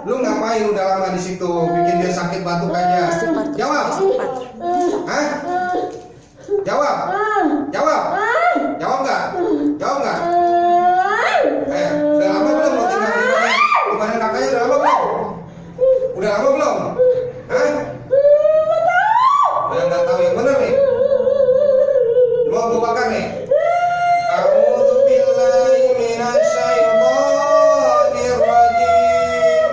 Lu ngapain udah lama di situ? Bikin dia sakit batuk aja. Jawab. Hah? Jawab. Jawab. Jawab nggak? Jawab nggak? Udah lama belum lo tinggal di badan kakaknya? Udah lama belum? Udah lama belum? Hah? Udah nggak tahu yang bener nih. Mau gue bakar nih. A'udzu billahi minasyaitonir rajim.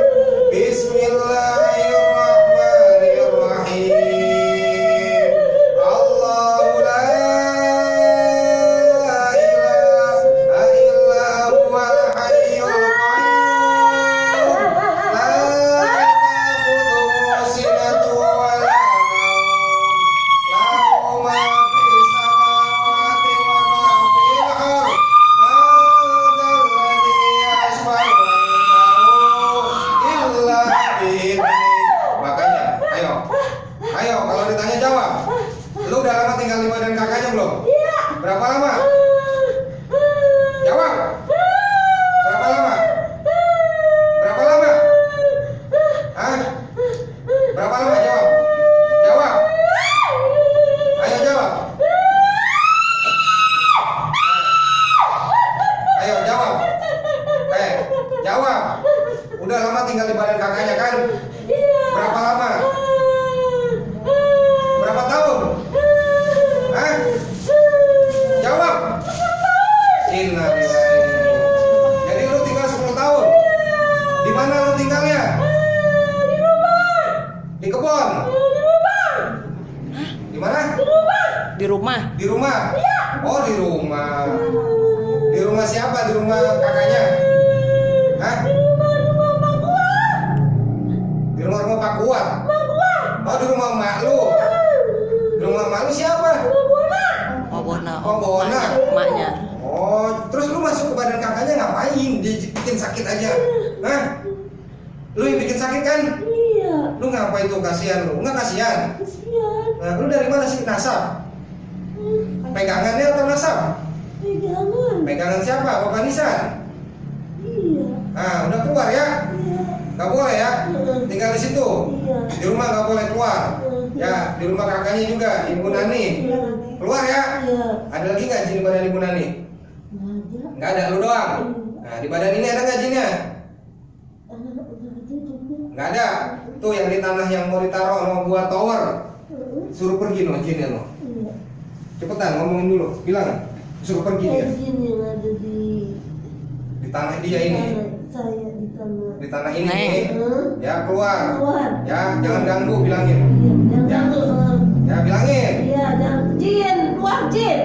Bismillahirrahmanirrahim. Allahu la ilaha illa huwal hayyul qayyum. La ta'khudhuhu sinatun wa la nawm. Lahu ma fis samawati wa ma fil ardh. Man dzalladzi yashfa'u 'indahu illa bi'idhnih. Makanya, ayo kalau ditanya jawab. Lu udah lama tinggal di badan kakaknya belum? Berapa lama? Jawab. Berapa lama? Berapa lama? Hah? Berapa lama? Jawab. Jawab. Ayo jawab. Ayo jawab. Jawab. Udah lama tinggal di badan kakaknya kan? Berapa lama? Berapa tahun? Hah? Jawab. Innalillahi. Jadi lu tinggal 10 tahun. Di mana lu tinggalnya? Di kebun. Di mana? Di rumah. Di rumah. Oh, di rumah. Di rumah siapa? Di rumah kakaknya? Hah? Di rumah Pak Kuat. Oh, di rumah emak lu. Di rumah emak lu siapa? Oh, Bona. Oh, Bona. Emaknya. Oh, terus lu masuk ke badan kakaknya ngapain? Bikin sakit aja. Hah? Lu yang bikin sakit kan? Lu ngapain tuh, kasihan lu? Enggak kasihan. Nah, lu dari mana sih? Nasab? Pegangannya atau nasab? Pegangan siapa? Bapak Nisan? Nah, udah keluar ya? Gak boleh ya? Tinggal di situ. Di rumah gak boleh keluar. Ya, di rumah kakaknya juga, Ibu Nani. Keluar ya? Ada lagi nggak jin di badan Ibu Nani? Nggak ada, lu doang. Nah, di badan ini ada nggak jinnya? Nggak ada. Tuh yang di tanah yang mau ditaruh mau buat tower. Suruh pergi no jinnya no. Cepetan ngomongin dulu. Bilang, suruh pergi dia. Jin yang ada Di tanah dia ini. saya di tanah. Di tanah ini. Nih. Ya keluar. Keluar. Ya jangan ganggu, bilangin. Ya. Ya bilangin. Iya, jangan jin, keluar jin.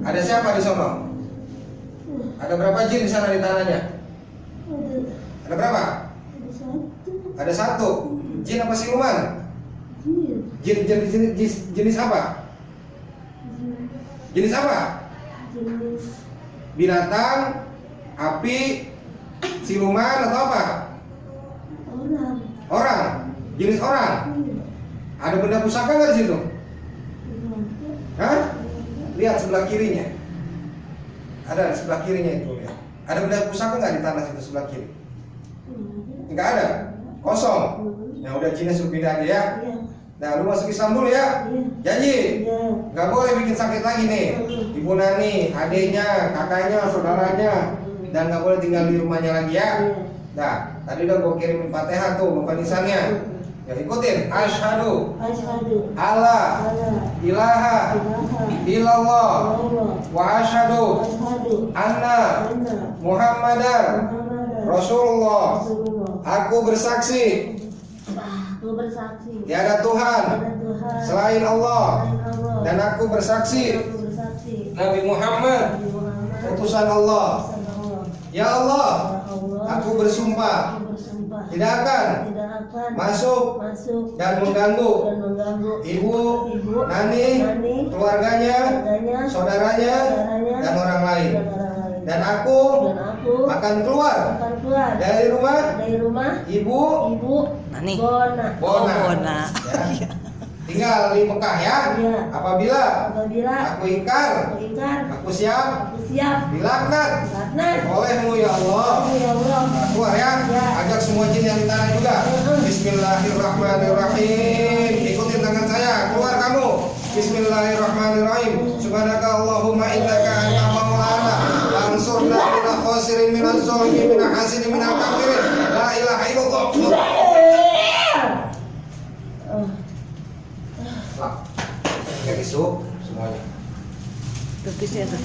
Ada siapa di sono? Ada berapa jin di sana di tanahnya? Ada berapa? Ada satu Ada satu. Jin apa siluman? jin. Jenis apa? Jenis apa? Jenis Binatang, api, siluman atau apa? orang. Orang. Jenis orang. Ada benda pusaka nggak di situ? Hah? Lihat sebelah kirinya. Ada di sebelah kirinya itu. Lihat. Ada benda pusaka nggak di tanah situ sebelah kiri? Nggak ada. Kosong. Nah udah jinnya suruh pindah aja ya. Nah lu masuk Islam dulu ya. Janji. Nggak boleh bikin sakit lagi nih. Ibu Nani, adiknya, kakaknya, saudaranya, dan nggak boleh tinggal di rumahnya lagi ya. Nah tadi udah gua kirimin Fatihah tuh bapak nisannya. Ya ikutin. Asyhadu Asyhadu alla ilaha illallah wa asyhadu anna Muhammadar Rasulullah. Aku bersaksi Aku bersaksi tiada Tuhan selain Allah, dan aku bersaksi Nabi Muhammad utusan Allah. Ya Allah, aku bersumpah tidak akan masuk dan mengganggu ibu, Nani, keluarganya, saudaranya, dan orang lain. Dan aku akan keluar dari rumah ibu Nani. Bona. Oh, Bona. Ya. tinggal di Mekah ya. Iya. Apabila Apabila aku ingkar, ingkar, aku siap aku siap dilaknat karena olehmu ya Allah. ya Allah. Nah, keluar ya. Ya. Ajak semua jin yang di tanah juga. Bismillahirrahmanirrahim. Ikutin tangan saya. Keluar kamu. Bismillahirrahmanirrahim. Subhanaka Allahumma innaka anta maulana. Ansurna minal khasirin minaz zalimin minal hasidin minal kafirin. La ilaha illallah. Lah. Kayak isu semuanya. Tuh, tuh.